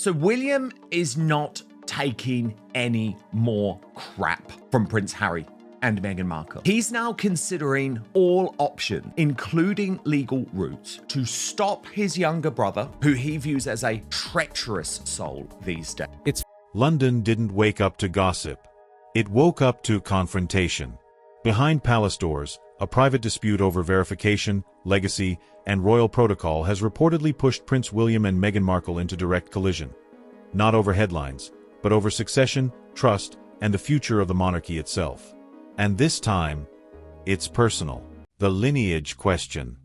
So William is not taking any more crap from Prince Harry and Meghan Markle. He's now considering all options, including legal routes, to stop his younger brother, who he views as a treacherous soul these days. London didn't wake up to gossip. It woke up to confrontation. Behind palace doors, a private dispute over verification, legacy, and royal protocol has reportedly pushed Prince William and Meghan Markle into direct collision. Not over headlines, but over succession, trust, and the future of the monarchy itself. And this time, it's personal. The lineage question.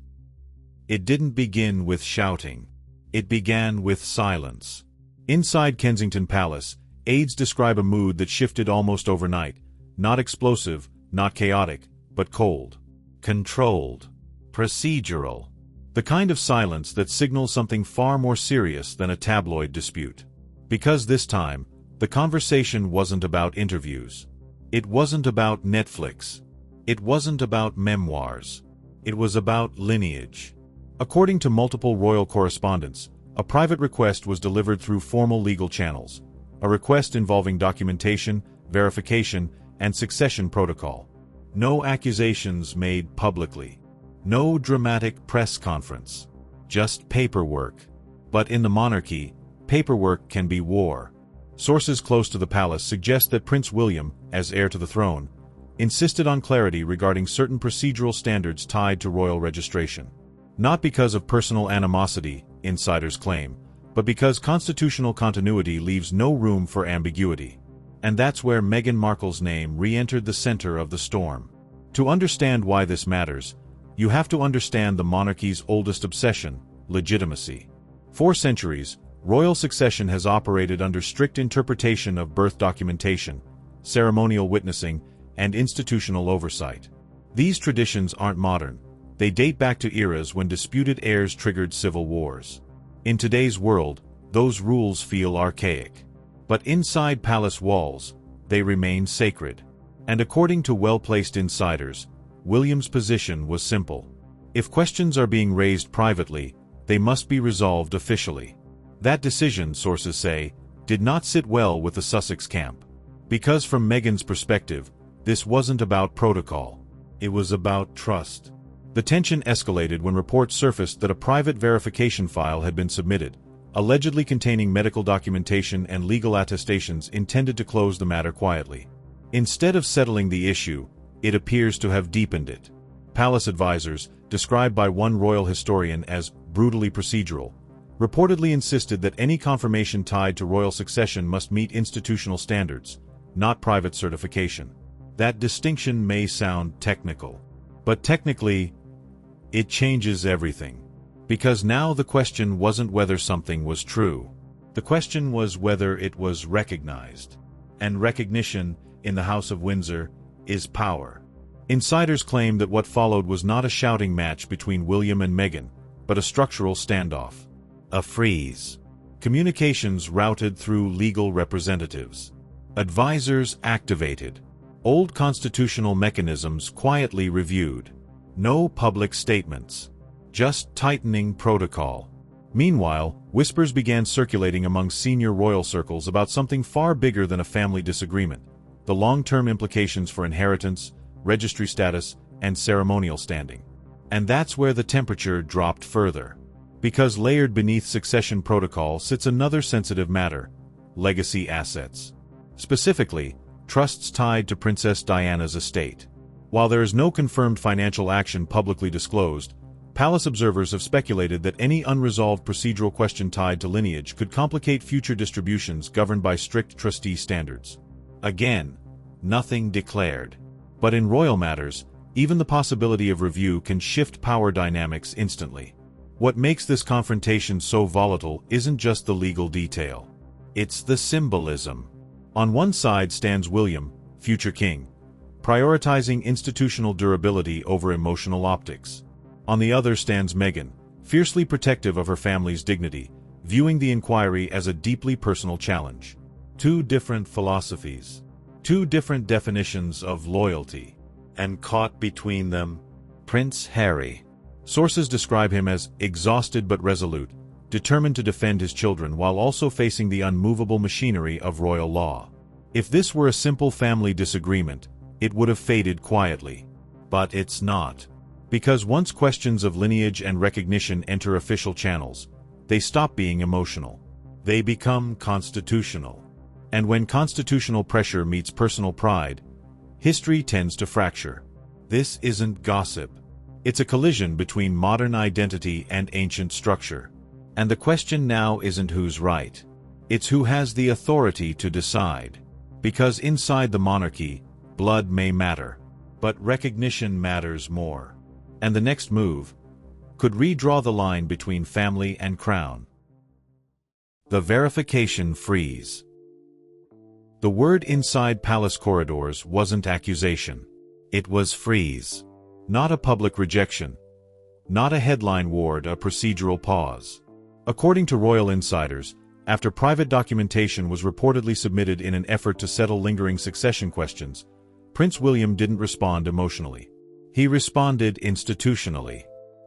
It didn't begin with shouting. It began with silence. Inside Kensington Palace, aides describe a mood that shifted almost overnight. Not explosive, not chaotic, but cold. Controlled. Procedural. The kind of silence that signals something far more serious than a tabloid dispute. Because this time, the conversation wasn't about interviews. It wasn't about Netflix. It wasn't about memoirs. It was about lineage. According to multiple royal correspondents, a private request was delivered through formal legal channels, a request involving documentation, verification, and succession protocol. No accusations made publicly. No dramatic press conference. Just paperwork. But in the monarchy, paperwork can be war. Sources close to the palace suggest that Prince William, as heir to the throne, insisted on clarity regarding certain procedural standards tied to royal registration. Not because of personal animosity, insiders claim, but because constitutional continuity leaves no room for ambiguity. And that's where Meghan Markle's name re-entered the center of the storm. To understand why this matters, you have to understand the monarchy's oldest obsession, legitimacy. For centuries, royal succession has operated under strict interpretation of birth documentation, ceremonial witnessing, and institutional oversight. These traditions aren't modern. They date back to eras when disputed heirs triggered civil wars. In today's world, those rules feel archaic. But inside palace walls, they remain sacred. And according to well-placed insiders, William's position was simple. If questions are being raised privately, they must be resolved officially. That decision, sources say, did not sit well with the Sussex camp. Because from Meghan's perspective, this wasn't about protocol. It was about trust. The tension escalated when reports surfaced that a private verification file had been submitted, allegedly containing medical documentation and legal attestations intended to close the matter quietly. Instead of settling the issue, it appears to have deepened it. Palace advisors, described by one royal historian as brutally procedural, reportedly insisted that any confirmation tied to royal succession must meet institutional standards, not private certification. That distinction may sound technical. But technically, it changes everything. Because now the question wasn't whether something was true. The question was whether it was recognized. And recognition, in the House of Windsor, is power. Insiders claim that what followed was not a shouting match between William and Meghan, but a structural standoff. A freeze. Communications routed through legal representatives. Advisors activated. Old constitutional mechanisms quietly reviewed. No public statements. Just tightening protocol. Meanwhile, whispers began circulating among senior royal circles about something far bigger than a family disagreement: the long-term implications for inheritance, registry status, and ceremonial standing. And that's where the temperature dropped further. Because layered beneath succession protocol sits another sensitive matter: legacy assets. Specifically, trusts tied to Princess Diana's estate. While there is no confirmed financial action publicly disclosed, palace observers have speculated that any unresolved procedural question tied to lineage could complicate future distributions governed by strict trustee standards. Again, nothing declared. But in royal matters, even the possibility of review can shift power dynamics instantly. What makes this confrontation so volatile isn't just the legal detail. It's the symbolism. On one side stands William, future king, prioritizing institutional durability over emotional optics. On the other stands Meghan, fiercely protective of her family's dignity, viewing the inquiry as a deeply personal challenge. Two different philosophies. Two different definitions of loyalty. And caught between them, Prince Harry. Sources describe him as exhausted but resolute, determined to defend his children while also facing the unmovable machinery of royal law. If this were a simple family disagreement, it would have faded quietly. But it's not. Because once questions of lineage and recognition enter official channels, they stop being emotional. They become constitutional. And when constitutional pressure meets personal pride, history tends to fracture. This isn't gossip. It's a collision between modern identity and ancient structure. And the question now isn't who's right. It's who has the authority to decide. Because inside the monarchy, blood may matter, but recognition matters more. And the next move could redraw the line between family and crown. The verification freeze. The word inside palace corridors wasn't accusation. It was freeze. Not a public rejection. Not a headline ward, a procedural pause. According to royal insiders, after private documentation was reportedly submitted in an effort to settle lingering succession questions, Prince William didn't respond emotionally. He responded institutionally.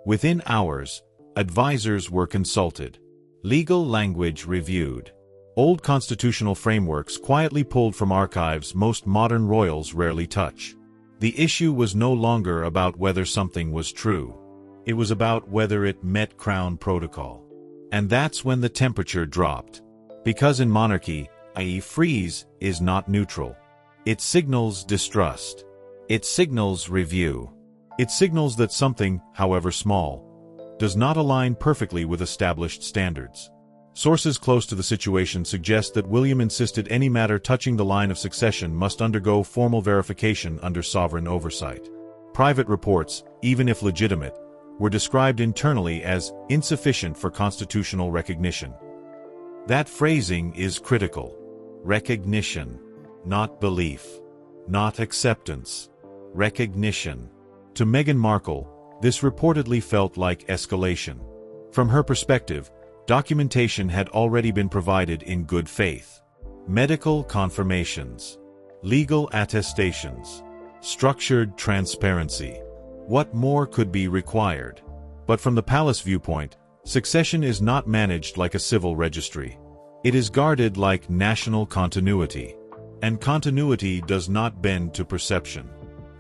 Within hours, advisors were consulted. Legal language reviewed. Old constitutional frameworks quietly pulled from archives most modern royals rarely touch. The issue was no longer about whether something was true. It was about whether it met crown protocol. And that's when the temperature dropped. Because in monarchy, a freeze is not neutral. It signals distrust. It signals review. It signals that something, however small, does not align perfectly with established standards. Sources close to the situation suggest that William insisted any matter touching the line of succession must undergo formal verification under sovereign oversight. Private reports, even if legitimate, were described internally as insufficient for constitutional recognition. That phrasing is critical. Recognition, not belief, not acceptance. Recognition. To Meghan Markle, this reportedly felt like escalation. From her perspective, documentation had already been provided in good faith. Medical confirmations, legal attestations, structured transparency. What more could be required? But from the palace viewpoint, succession is not managed like a civil registry. It is guarded like national continuity. And continuity does not bend to perception.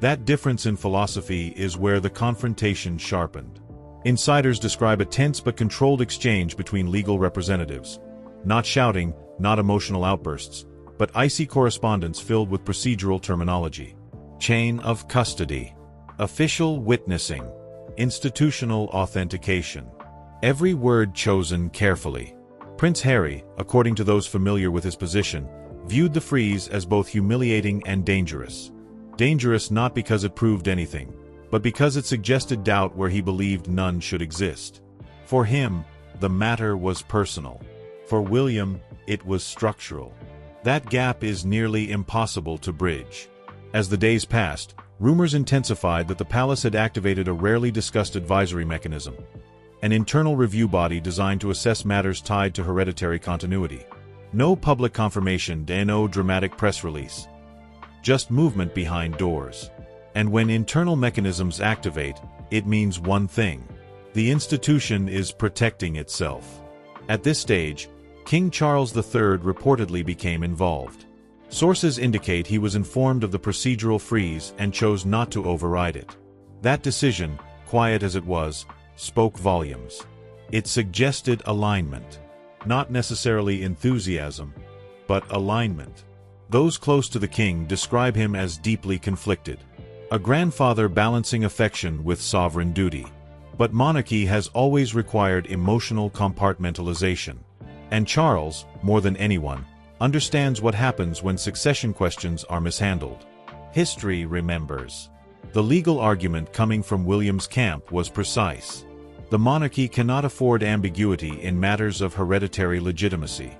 That difference in philosophy is where the confrontation sharpened. Insiders describe a tense but controlled exchange between legal representatives. Not shouting, not emotional outbursts, but icy correspondence filled with procedural terminology. Chain of custody. Official witnessing. Institutional authentication. Every word chosen carefully. Prince Harry, according to those familiar with his position, viewed the freeze as both humiliating and dangerous. Dangerous not because it proved anything, but because it suggested doubt where he believed none should exist. For him, the matter was personal. For William, it was structural. That gap is nearly impossible to bridge. As the days passed, rumors intensified that the palace had activated a rarely discussed advisory mechanism, an internal review body designed to assess matters tied to hereditary continuity. No public confirmation, no dramatic press release. Just movement behind doors. And when internal mechanisms activate, it means one thing. The institution is protecting itself. At this stage, King Charles III reportedly became involved. Sources indicate he was informed of the procedural freeze and chose not to override it. That decision, quiet as it was, spoke volumes. It suggested alignment. Not necessarily enthusiasm, but alignment. Those close to the king describe him as deeply conflicted. A grandfather balancing affection with sovereign duty. But monarchy has always required emotional compartmentalization. And Charles, more than anyone, understands what happens when succession questions are mishandled. History remembers. The legal argument coming from William's camp was precise. The monarchy cannot afford ambiguity in matters of hereditary legitimacy.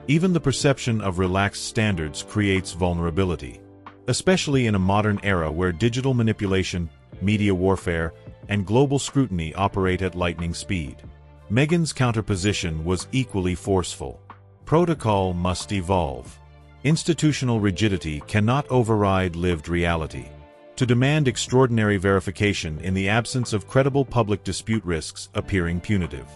Even the perception of relaxed standards creates vulnerability, especially in a modern era where digital manipulation, media warfare, and global scrutiny operate at lightning speed. Meghan's counterposition was equally forceful. Protocol must evolve. Institutional rigidity cannot override lived reality. To demand extraordinary verification in the absence of credible public dispute risks appearing punitive.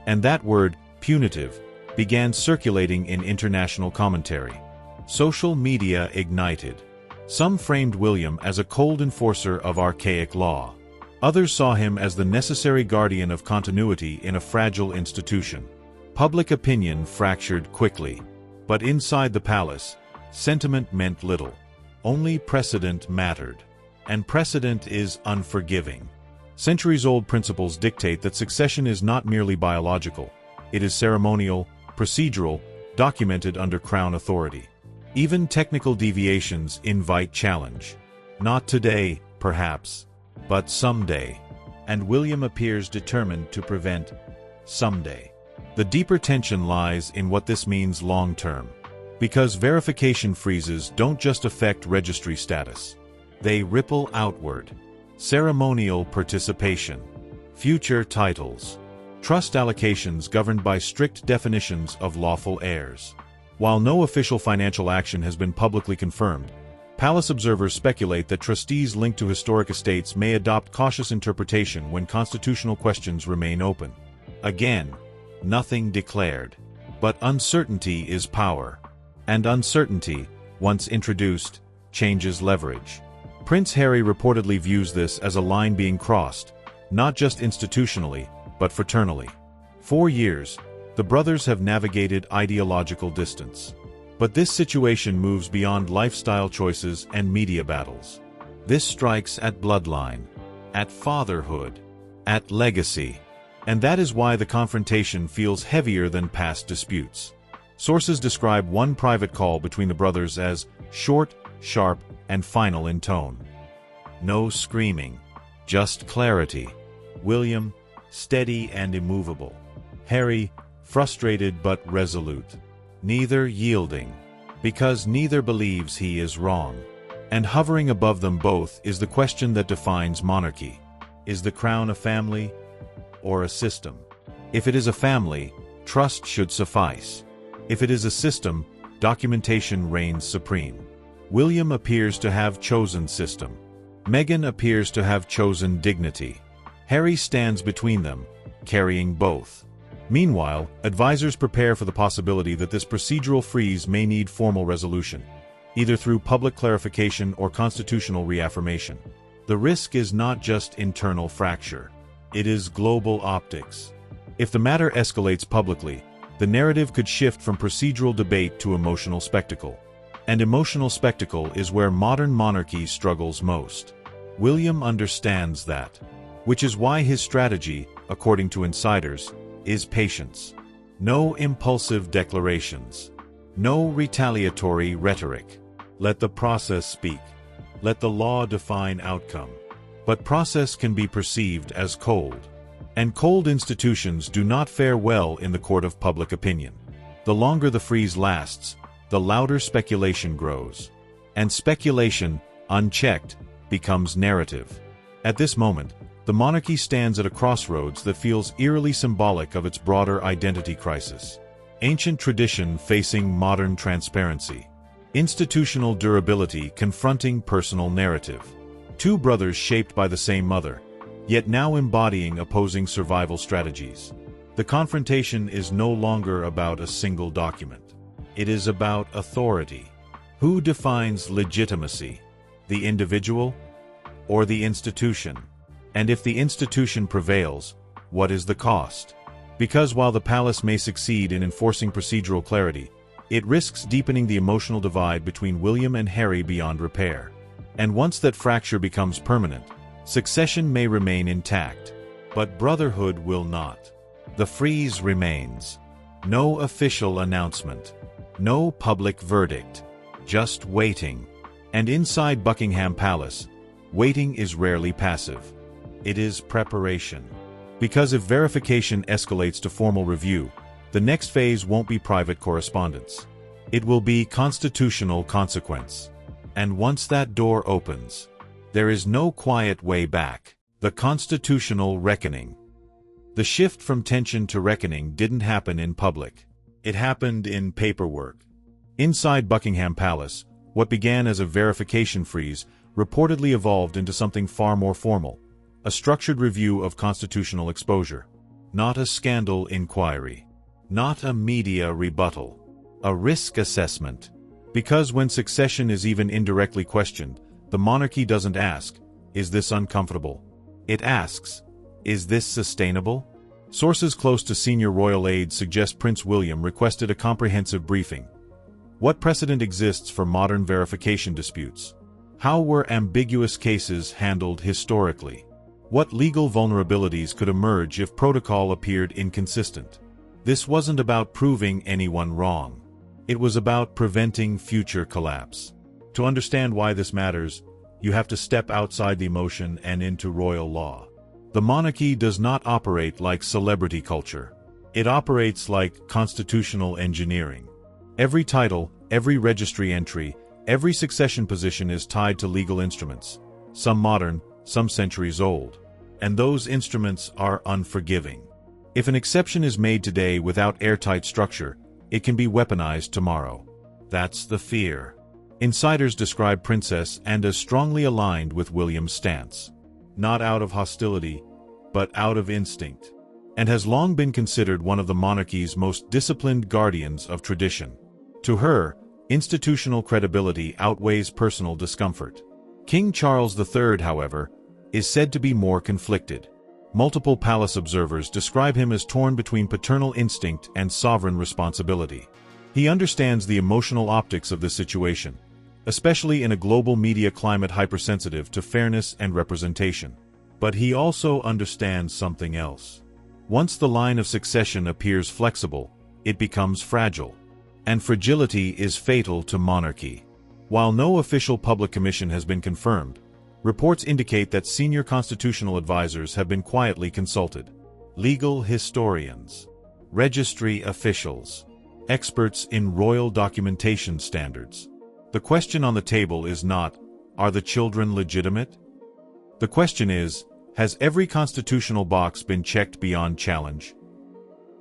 And that word, punitive, began circulating in international commentary. Social media ignited. Some framed William as a cold enforcer of archaic law. Others saw him as the necessary guardian of continuity in a fragile institution. Public opinion fractured quickly. But inside the palace, sentiment meant little. Only precedent mattered. And precedent is unforgiving. Centuries-old principles dictate that succession is not merely biological. It is ceremonial, procedural, documented under crown authority. Even technical deviations invite challenge. Not today, perhaps, but someday. And William appears determined to prevent someday. The deeper tension lies in what this means long-term. Because verification freezes don't just affect registry status. They ripple outward. Ceremonial participation. Future titles. Trust allocations governed by strict definitions of lawful heirs. While no official financial action has been publicly confirmed, palace observers speculate that trustees linked to historic estates may adopt cautious interpretation when constitutional questions remain open. Again, nothing declared. But uncertainty is power. And uncertainty, once introduced, changes leverage. Prince Harry reportedly views this as a line being crossed, not just institutionally, but fraternally. 4 years, the brothers have navigated ideological distance. But this situation moves beyond lifestyle choices and media battles. This strikes at bloodline, at fatherhood, at legacy. And that is why the confrontation feels heavier than past disputes. Sources describe one private call between the brothers as short, sharp, and final in tone. No screaming, just clarity. William, steady and immovable. Harry, frustrated but resolute. Neither yielding, because neither believes he is wrong. And hovering above them both is the question that defines monarchy. Is the crown a family or a system? If it is a family, trust should suffice. If it is a system, documentation reigns supreme. William appears to have chosen system. Meghan appears to have chosen dignity. Harry stands between them, carrying both. Meanwhile, advisors prepare for the possibility that this procedural freeze may need formal resolution, either through public clarification or constitutional reaffirmation. The risk is not just internal fracture. It is global optics. If the matter escalates publicly, the narrative could shift from procedural debate to emotional spectacle. And emotional spectacle is where modern monarchy struggles most. William understands that, which is why his strategy, according to insiders, is patience. No impulsive declarations. No retaliatory rhetoric. Let the process speak. Let the law define outcome. But process can be perceived as cold. And cold institutions do not fare well in the court of public opinion. The longer the freeze lasts, the louder speculation grows. And speculation, unchecked, becomes narrative. At this moment, the monarchy stands at a crossroads that feels eerily symbolic of its broader identity crisis. Ancient tradition facing modern transparency. Institutional durability confronting personal narrative. Two brothers shaped by the same mother, yet now embodying opposing survival strategies. The confrontation is no longer about a single document. It is about authority. Who defines legitimacy? The individual or the institution? And if the institution prevails, what is the cost? Because while the palace may succeed in enforcing procedural clarity, it risks deepening the emotional divide between William and Harry beyond repair. And once that fracture becomes permanent, succession may remain intact, but brotherhood will not. The freeze remains. No official announcement. No public verdict. Just waiting. And inside Buckingham Palace, waiting is rarely passive. It is preparation. Because if verification escalates to formal review, the next phase won't be private correspondence. It will be constitutional consequence. And once that door opens, there is no quiet way back. The constitutional reckoning. The shift from tension to reckoning didn't happen in public. It happened in paperwork. Inside Buckingham Palace, what began as a verification freeze reportedly evolved into something far more formal. A structured review of constitutional exposure. Not a scandal inquiry, Not a media rebuttal. A risk assessment. Because when succession is even indirectly questioned, the monarchy doesn't ask, "Is this uncomfortable?" It asks, "Is this sustainable?" Sources close to senior royal aides suggest Prince William requested a comprehensive briefing. What precedent exists for modern verification disputes? How were ambiguous cases handled historically? What legal vulnerabilities could emerge if protocol appeared inconsistent? This wasn't about proving anyone wrong. It was about preventing future collapse. To understand why this matters, you have to step outside the emotion and into royal law. The monarchy does not operate like celebrity culture. It operates like constitutional engineering. Every title, every registry entry, every succession position is tied to legal instruments, some modern, some centuries old. And those instruments are unforgiving. If an exception is made today without airtight structure, it can be weaponized tomorrow. That's the fear. Insiders describe Princess and as strongly aligned with William's stance. Not out of hostility, but out of instinct. And has long been considered one of the monarchy's most disciplined guardians of tradition. To her, institutional credibility outweighs personal discomfort. King Charles III, however, is said to be more conflicted. Multiple palace observers describe him as torn between paternal instinct and sovereign responsibility. He understands the emotional optics of this situation, especially in a global media climate hypersensitive to fairness and representation. But he also understands something else. Once the line of succession appears flexible, it becomes fragile. And fragility is fatal to monarchy. While no official public commission has been confirmed, reports indicate that senior constitutional advisors have been quietly consulted. Legal historians, registry officials, experts in royal documentation standards. The question on the table is not, are the children legitimate? The question is, has every constitutional box been checked beyond challenge?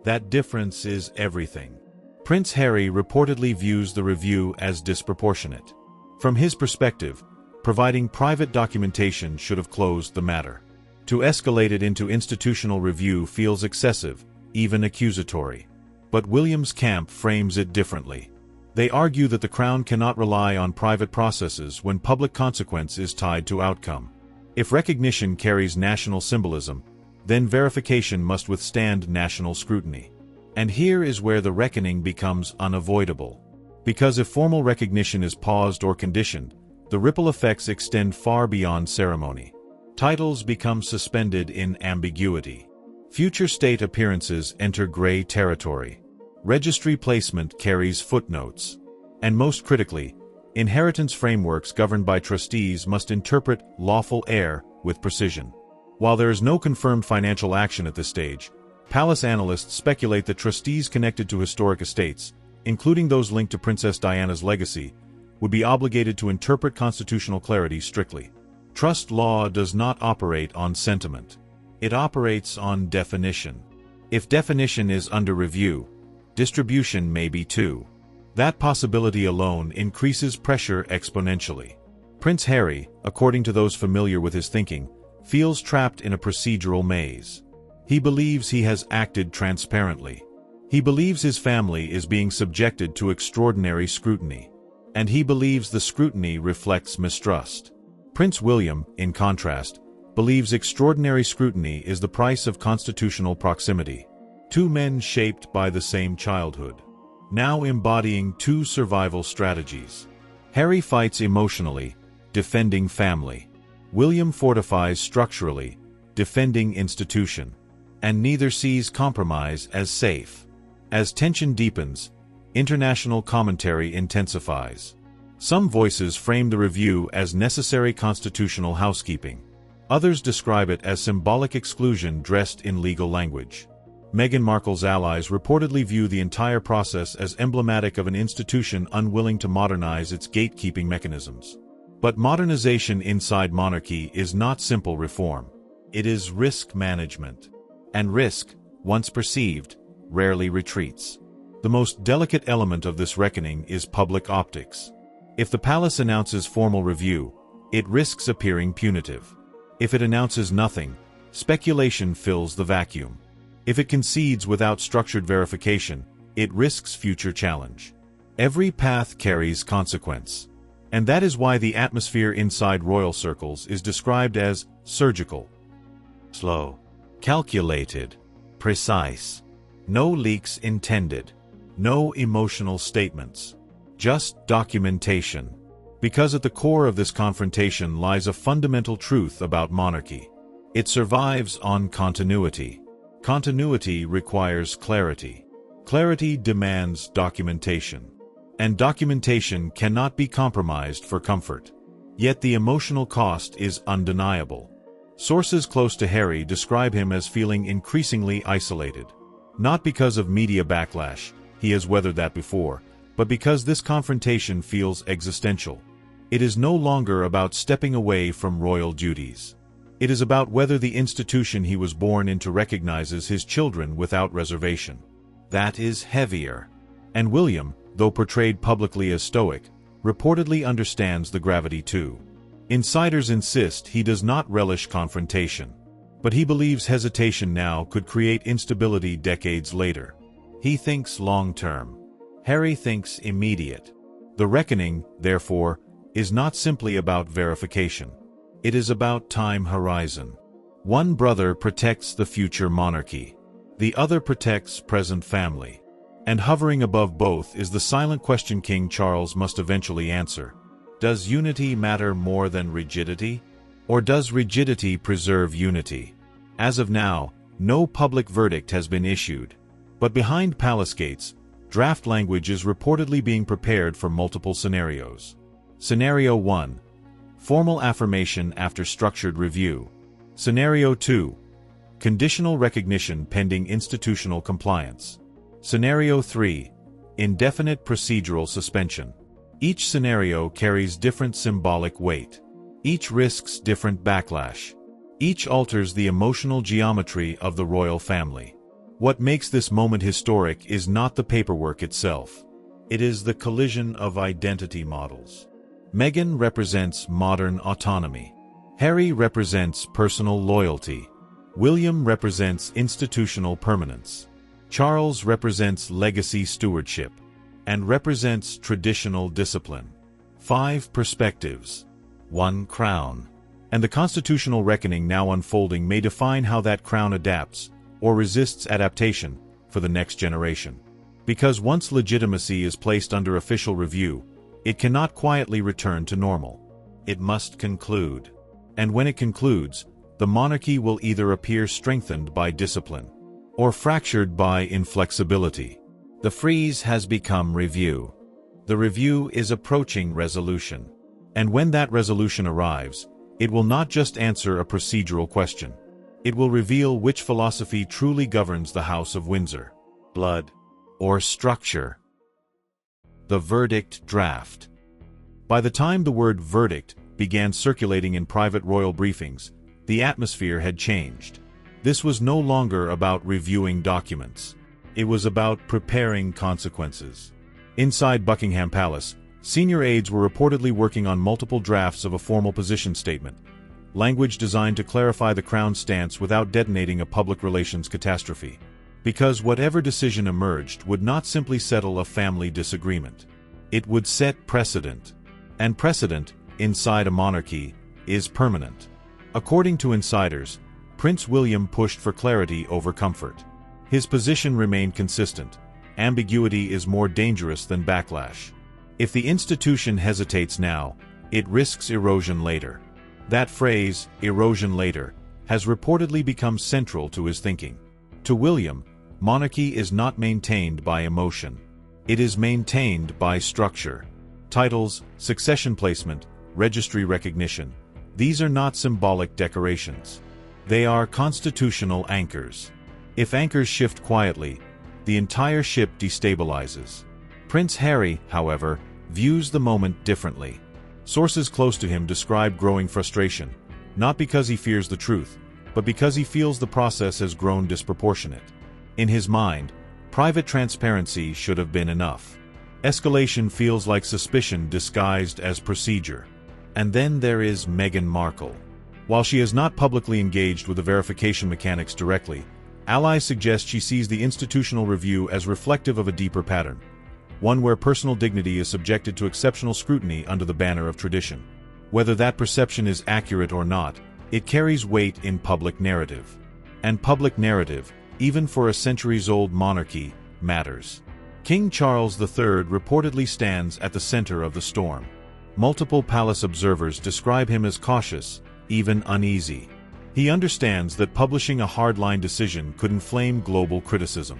That difference is everything. Prince Harry reportedly views the review as disproportionate. From his perspective, providing private documentation should have closed the matter. To escalate it into institutional review feels excessive, even accusatory. But William's camp frames it differently. They argue that the Crown cannot rely on private processes when public consequence is tied to outcome. If recognition carries national symbolism, then verification must withstand national scrutiny. And here is where the reckoning becomes unavoidable. Because if formal recognition is paused or conditioned, the ripple effects extend far beyond ceremony. Titles become suspended in ambiguity. Future state appearances enter gray territory. Registry placement carries footnotes. And most critically, inheritance frameworks governed by trustees must interpret lawful heir with precision. While there is no confirmed financial action at this stage, palace analysts speculate that trustees connected to historic estates, including those linked to Princess Diana's legacy, would be obligated to interpret constitutional clarity strictly. Trust law does not operate on sentiment. It operates on definition. If definition is under review, distribution may be too. That possibility alone increases pressure exponentially. Prince Harry, according to those familiar with his thinking, feels trapped in a procedural maze. He believes he has acted transparently. He believes his family is being subjected to extraordinary scrutiny. And he believes the scrutiny reflects mistrust. Prince William, in contrast, believes extraordinary scrutiny is the price of constitutional proximity. Two men shaped by the same childhood, now embodying two survival strategies. Harry fights emotionally, defending family. William fortifies structurally, defending institution. And neither sees compromise as safe. As tension deepens, international commentary intensifies. Some voices frame the review as necessary constitutional housekeeping. Others describe it as symbolic exclusion dressed in legal language. Meghan Markle's allies reportedly view the entire process as emblematic of an institution unwilling to modernize its gatekeeping mechanisms. But modernization inside monarchy is not simple reform. It is risk management. And risk, once perceived, rarely retreats. The most delicate element of this reckoning is public optics. If the palace announces formal review, it risks appearing punitive. If it announces nothing, speculation fills the vacuum. If it concedes without structured verification, it risks future challenge. Every path carries consequence. And that is why the atmosphere inside royal circles is described as surgical. Slow. Calculated. Precise. No leaks intended. No emotional statements. Just documentation. Because at the core of this confrontation lies a fundamental truth about monarchy. It survives on continuity. Continuity requires clarity. Clarity demands documentation. And documentation cannot be compromised for comfort. Yet the emotional cost is undeniable. Sources close to Harry describe him as feeling increasingly isolated. Not because of media backlash, he has weathered that before, but because this confrontation feels existential. It is no longer about stepping away from royal duties. It is about whether the institution he was born into recognizes his children without reservation. That is heavier. And William, though portrayed publicly as stoic, reportedly understands the gravity too. Insiders insist he does not relish confrontation. But he believes hesitation now could create instability decades later. He thinks long-term. Harry thinks immediate. The reckoning, therefore, is not simply about verification. It is about time horizon. One brother protects the future monarchy. The other protects present family. And hovering above both is the silent question King Charles must eventually answer. Does unity matter more than rigidity? Or does rigidity preserve unity? As of now, no public verdict has been issued. But behind palace gates, draft language is reportedly being prepared for multiple scenarios. Scenario 1. Formal affirmation after structured review. Scenario 2. Conditional recognition pending institutional compliance. Scenario 3. Indefinite procedural suspension. Each scenario carries different symbolic weight. Each risks different backlash. Each alters the emotional geometry of the royal family. What makes this moment historic is not the paperwork itself. It is the collision of identity models. Meghan represents modern autonomy. Harry represents personal loyalty. William represents institutional permanence. Charles represents legacy stewardship and represents traditional discipline. 5 perspectives. 1 crown. And the constitutional reckoning now unfolding may define how that crown adapts or resists adaptation for the next generation. Because once legitimacy is placed under official review, it cannot quietly return to normal. It must conclude. And when it concludes, the monarchy will either appear strengthened by discipline or fractured by inflexibility. The freeze has become review. The review is approaching resolution. And when that resolution arrives, it will not just answer a procedural question. It will reveal which philosophy truly governs the House of Windsor: blood or structure. The verdict draft. By the time the word verdict began circulating in private royal briefings, the atmosphere had changed. This was no longer about reviewing documents. It was about preparing consequences. Inside Buckingham Palace, senior aides were reportedly working on multiple drafts of a formal position statement, language designed to clarify the Crown's stance without detonating a public relations catastrophe. Because whatever decision emerged would not simply settle a family disagreement. It would set precedent. And precedent, inside a monarchy, is permanent. According to insiders, Prince William pushed for clarity over comfort. His position remained consistent. Ambiguity is more dangerous than backlash. If the institution hesitates now, it risks erosion later. That phrase, erosion later, has reportedly become central to his thinking. To William, monarchy is not maintained by emotion. It is maintained by structure. Titles, succession placement, registry recognition. These are not symbolic decorations. They are constitutional anchors. If anchors shift quietly, the entire ship destabilizes. Prince Harry, however, views the moment differently. Sources close to him describe growing frustration, not because he fears the truth, but because he feels the process has grown disproportionate. In his mind, private transparency should have been enough. Escalation feels like suspicion disguised as procedure. And then there is Meghan Markle. While she has not publicly engaged with the verification mechanics directly, Allies suggest she sees the institutional review as reflective of a deeper pattern, one where personal dignity is subjected to exceptional scrutiny under the banner of tradition. Whether that perception is accurate or not, it carries weight in public narrative. And public narrative, even for a centuries-old monarchy, matters. King Charles III reportedly stands at the center of the storm. Multiple palace observers describe him as cautious, even uneasy. He understands that publishing a hardline decision could inflame global criticism.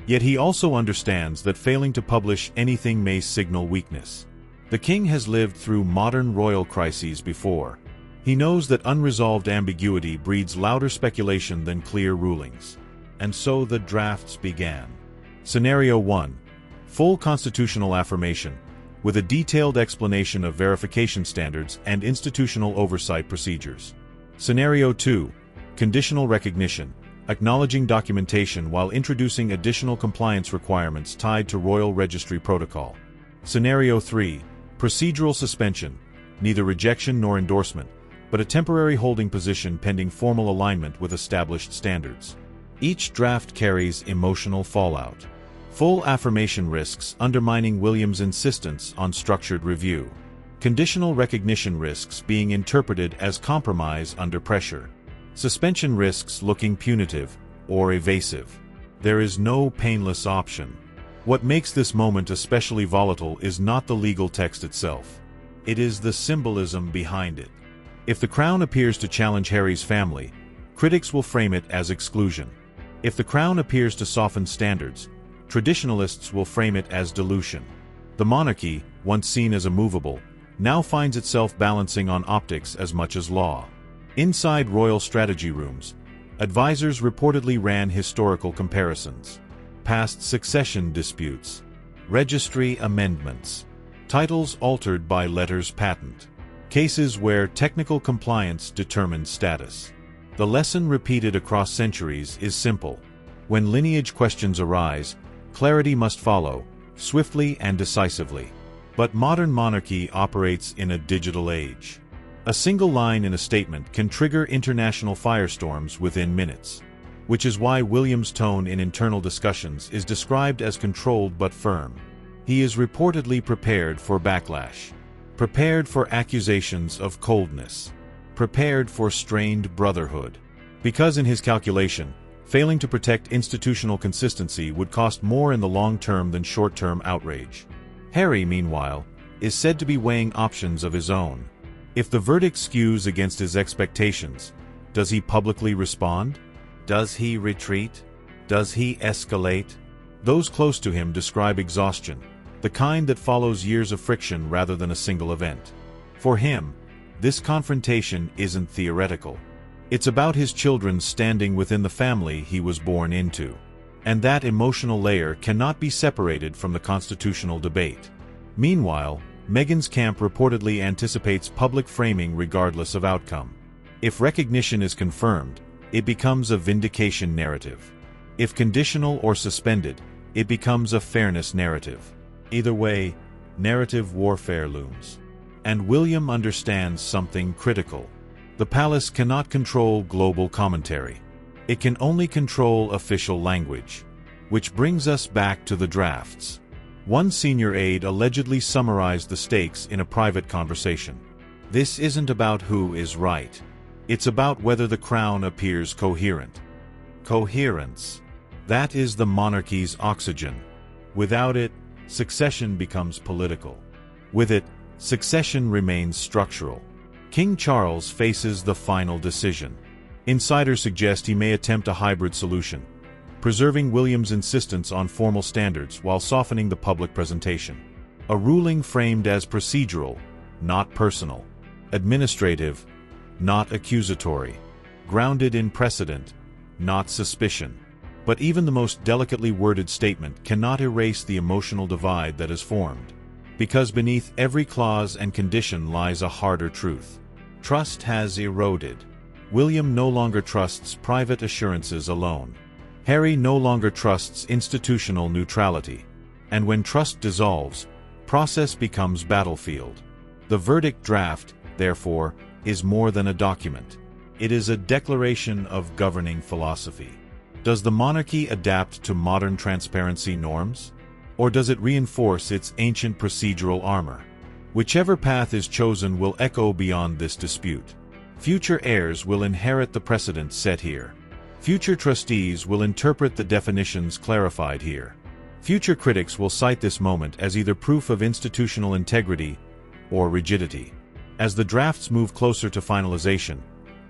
Yet he also understands that failing to publish anything may signal weakness. The king has lived through modern royal crises before. He knows that unresolved ambiguity breeds louder speculation than clear rulings. And so the drafts began. Scenario 1. Full constitutional affirmation, with a detailed explanation of verification standards and institutional oversight procedures. Scenario 2. Conditional recognition, acknowledging documentation while introducing additional compliance requirements tied to Royal Registry Protocol. Scenario 3. Procedural suspension, neither rejection nor endorsement, but a temporary holding position pending formal alignment with established standards. Each draft carries emotional fallout. Full affirmation risks undermining William's insistence on structured review. Conditional recognition risks being interpreted as compromise under pressure. Suspension risks looking punitive or evasive. There is no painless option. What makes this moment especially volatile is not the legal text itself. It is the symbolism behind it. If the crown appears to challenge Harry's family, critics will frame it as exclusion. If the crown appears to soften standards, traditionalists will frame it as dilution. The monarchy, once seen as immovable, now finds itself balancing on optics as much as law. Inside royal strategy rooms, advisors reportedly ran historical comparisons. Past succession disputes, registry amendments, titles altered by letters patent, cases where technical compliance determined status. The lesson repeated across centuries is simple. When lineage questions arise, clarity must follow, swiftly and decisively. But modern monarchy operates in a digital age. A single line in a statement can trigger international firestorms within minutes. Which is why William's tone in internal discussions is described as controlled but firm. He is reportedly prepared for backlash. Prepared for accusations of coldness. Prepared for strained brotherhood. Because in his calculation, failing to protect institutional consistency would cost more in the long term than short-term outrage. Harry, meanwhile, is said to be weighing options of his own. If the verdict skews against his expectations, does he publicly respond? Does he retreat? Does he escalate? Those close to him describe exhaustion, the kind that follows years of friction rather than a single event. For him, this confrontation isn't theoretical. It's about his children standing within the family he was born into. And that emotional layer cannot be separated from the constitutional debate. Meanwhile, Meghan's camp reportedly anticipates public framing regardless of outcome. If recognition is confirmed, it becomes a vindication narrative. If conditional or suspended, it becomes a fairness narrative. Either way, narrative warfare looms. And William understands something critical. The palace cannot control global commentary. It can only control official language. Which brings us back to the drafts. One senior aide allegedly summarized the stakes in a private conversation. This isn't about who is right. It's about whether the crown appears coherent. Coherence. That is the monarchy's oxygen. Without it, succession becomes political. With it, succession remains structural. King Charles faces the final decision. Insiders suggest he may attempt a hybrid solution, preserving William's insistence on formal standards while softening the public presentation. A ruling framed as procedural, not personal. Administrative, not accusatory. Grounded in precedent, not suspicion. But even the most delicately worded statement cannot erase the emotional divide that is formed. Because beneath every clause and condition lies a harder truth. Trust has eroded. William no longer trusts private assurances alone. Harry no longer trusts institutional neutrality. And when trust dissolves, process becomes battlefield. The verdict draft, therefore, is more than a document. It is a declaration of governing philosophy. Does the monarchy adapt to modern transparency norms? Or does it reinforce its ancient procedural armor? Whichever path is chosen will echo beyond this dispute. Future heirs will inherit the precedents set here. Future trustees will interpret the definitions clarified here. Future critics will cite this moment as either proof of institutional integrity or rigidity. As the drafts move closer to finalization,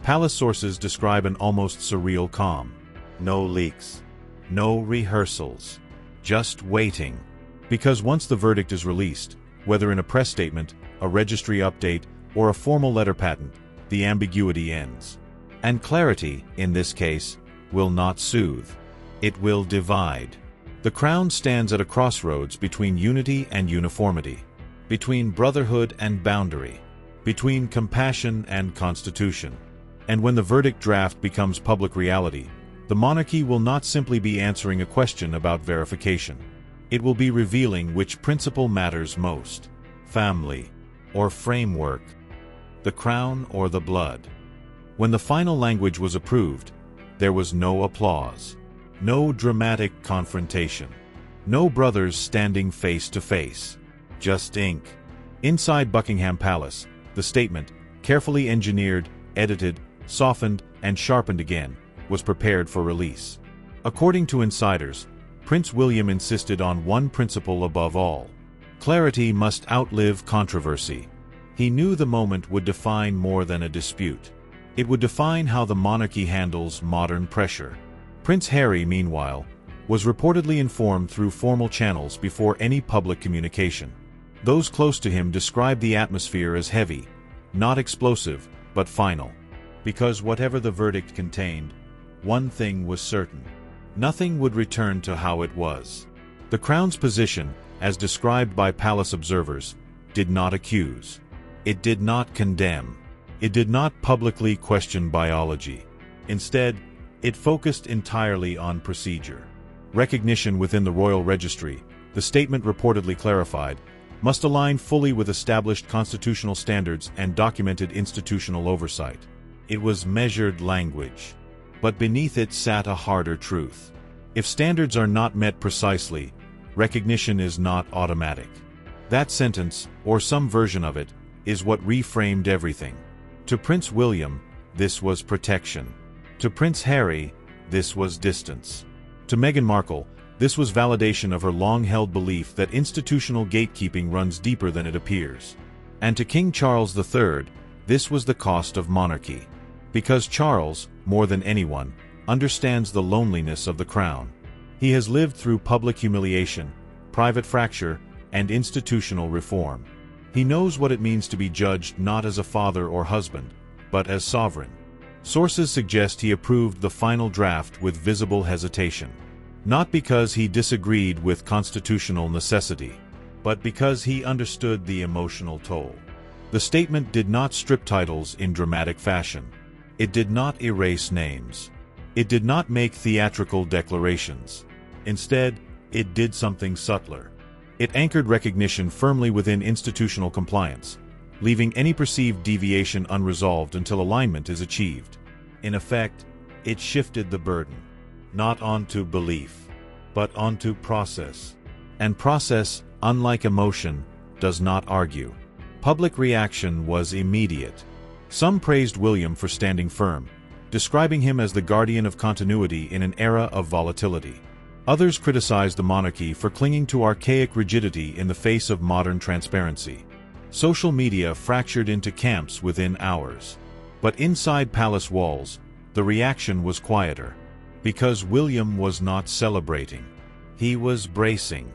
palace sources describe an almost surreal calm. No leaks. No rehearsals. Just waiting. Because once the verdict is released, whether in a press statement, a registry update, or a formal letter patent, the ambiguity ends. And clarity, in this case, will not soothe. It will divide. The crown stands at a crossroads between unity and uniformity, between brotherhood and boundary, between compassion and constitution. And when the verdict draft becomes public reality, the monarchy will not simply be answering a question about verification. It will be revealing which principle matters most: family or framework, the crown or the blood. When the final language was approved, there was no applause, no dramatic confrontation, no brothers standing face to face, just ink. Inside Buckingham Palace, the statement, carefully engineered, edited, softened, and sharpened again, was prepared for release. According to insiders, Prince William insisted on one principle above all: clarity must outlive controversy. He knew the moment would define more than a dispute. It would define how the monarchy handles modern pressure. Prince Harry, meanwhile, was reportedly informed through formal channels before any public communication. Those close to him described the atmosphere as heavy, not explosive, but final. Because whatever the verdict contained, one thing was certain: nothing would return to how it was. The crown's position, as described by palace observers, did not accuse. It did not condemn. It did not publicly question biology. Instead, it focused entirely on procedure. Recognition within the royal registry, the statement reportedly clarified, must align fully with established constitutional standards and documented institutional oversight. It was measured language. But beneath it sat a harder truth. If standards are not met precisely, recognition is not automatic. That sentence, or some version of it, is what reframed everything. To Prince William, this was protection. To Prince Harry, this was distance. To Meghan Markle, this was validation of her long-held belief that institutional gatekeeping runs deeper than it appears. And to King Charles III, this was the cost of monarchy. Because Charles, more than anyone, understands the loneliness of the crown. He has lived through public humiliation, private fracture, and institutional reform. He knows what it means to be judged not as a father or husband, but as sovereign. Sources suggest he approved the final draft with visible hesitation. Not because he disagreed with constitutional necessity, but because he understood the emotional toll. The statement did not strip titles in dramatic fashion. It did not erase names. It did not make theatrical declarations. Instead, it did something subtler. It anchored recognition firmly within institutional compliance, leaving any perceived deviation unresolved until alignment is achieved. In effect, it shifted the burden, not onto belief, but onto process. And process, unlike emotion, does not argue. Public reaction was immediate. Some praised William for standing firm, describing him as the guardian of continuity in an era of volatility. Others criticized the monarchy for clinging to archaic rigidity in the face of modern transparency. Social media fractured into camps within hours. But inside palace walls, the reaction was quieter. Because William was not celebrating. He was bracing.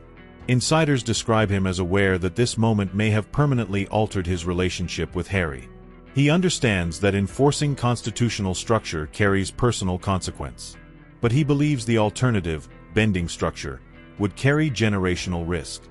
Insiders describe him as aware that this moment may have permanently altered his relationship with Harry. He understands that enforcing constitutional structure carries personal consequence. But he believes the alternative, bending structure, would carry generational risk.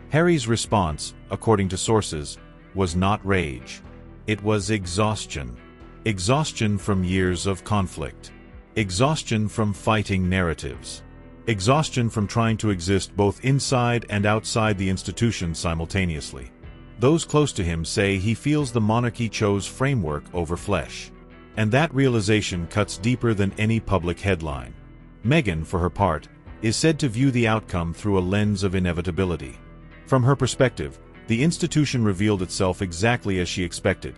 Harry's response, according to sources, was not rage. It was exhaustion. Exhaustion from years of conflict. Exhaustion from fighting narratives. Exhaustion from trying to exist both inside and outside the institution simultaneously. Those close to him say he feels the monarchy chose framework over flesh. And that realization cuts deeper than any public headline. Meghan, for her part, is said to view the outcome through a lens of inevitability. From her perspective, the institution revealed itself exactly as she expected: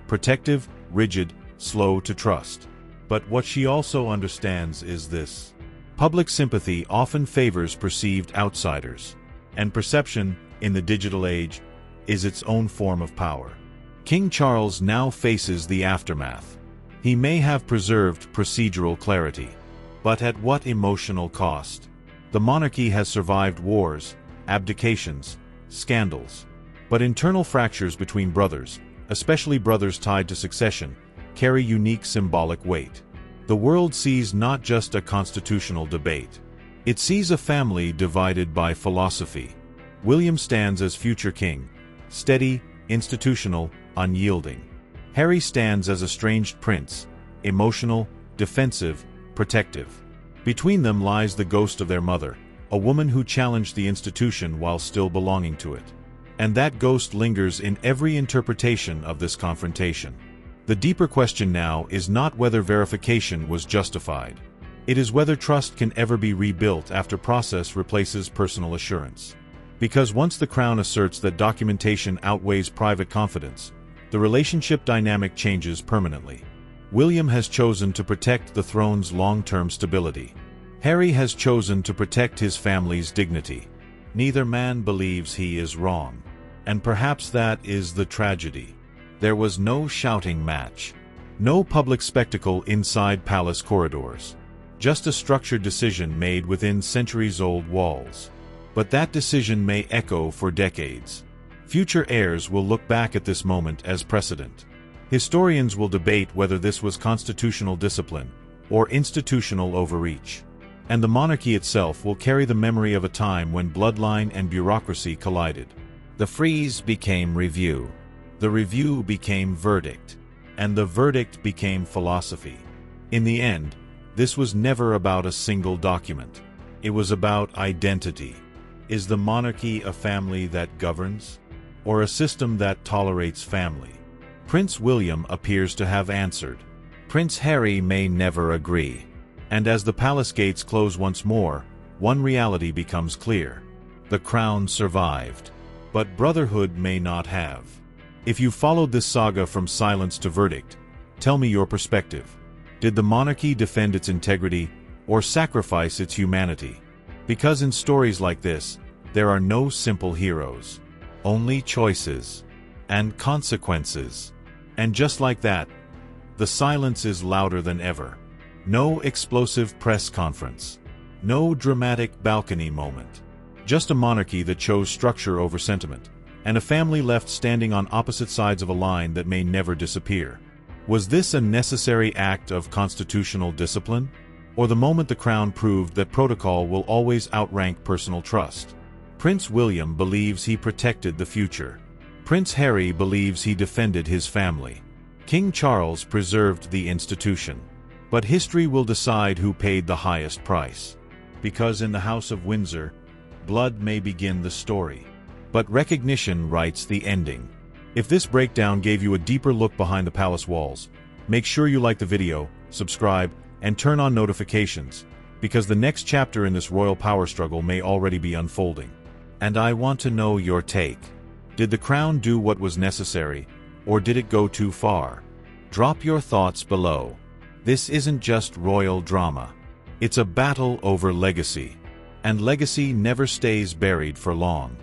protective, rigid, slow to trust. But what she also understands is this: public sympathy often favors perceived outsiders, and perception, in the digital age, is its own form of power. King Charles now faces the aftermath. He may have preserved procedural clarity, but at what emotional cost? The monarchy has survived wars, abdications, scandals. But internal fractures between brothers, especially brothers tied to succession, carry unique symbolic weight. The world sees not just a constitutional debate. It sees a family divided by philosophy. William stands as future king, steady, institutional, unyielding. Harry stands as estranged prince, emotional, defensive, protective. Between them lies the ghost of their mother, a woman who challenged the institution while still belonging to it. And that ghost lingers in every interpretation of this confrontation. The deeper question now is not whether verification was justified. It is whether trust can ever be rebuilt after process replaces personal assurance. Because once the Crown asserts that documentation outweighs private confidence, the relationship dynamic changes permanently. William has chosen to protect the throne's long-term stability. Harry has chosen to protect his family's dignity. Neither man believes he is wrong. And perhaps that is the tragedy. There was no shouting match. No public spectacle inside palace corridors. Just a structured decision made within centuries-old walls. But that decision may echo for decades. Future heirs will look back at this moment as precedent. Historians will debate whether this was constitutional discipline or institutional overreach. And the monarchy itself will carry the memory of a time when bloodline and bureaucracy collided. The freeze became review. The review became verdict. And the verdict became philosophy. In the end, this was never about a single document. It was about identity. Is the monarchy a family that governs? Or a system that tolerates family? Prince William appears to have answered. Prince Harry may never agree. And as the palace gates close once more, one reality becomes clear. The crown survived. But brotherhood may not have. If you followed this saga from silence to verdict, tell me your perspective. Did the monarchy defend its integrity or sacrifice its humanity? Because in stories like this, there are no simple heroes. Only choices. And consequences. And just like that, the silence is louder than ever. No explosive press conference. No dramatic balcony moment. Just a monarchy that chose structure over sentiment, and a family left standing on opposite sides of a line that may never disappear. Was this a necessary act of constitutional discipline? Or the moment the crown proved that protocol will always outrank personal trust? Prince William believes he protected the future. Prince Harry believes he defended his family. King Charles preserved the institution. But history will decide who paid the highest price. Because in the House of Windsor, blood may begin the story, but recognition writes the ending. If this breakdown gave you a deeper look behind the palace walls, make sure you like the video, subscribe, and turn on notifications, because the next chapter in this royal power struggle may already be unfolding. And I want to know your take. Did the crown do what was necessary, or did it go too far? Drop your thoughts below. This isn't just royal drama. It's a battle over legacy. And legacy never stays buried for long.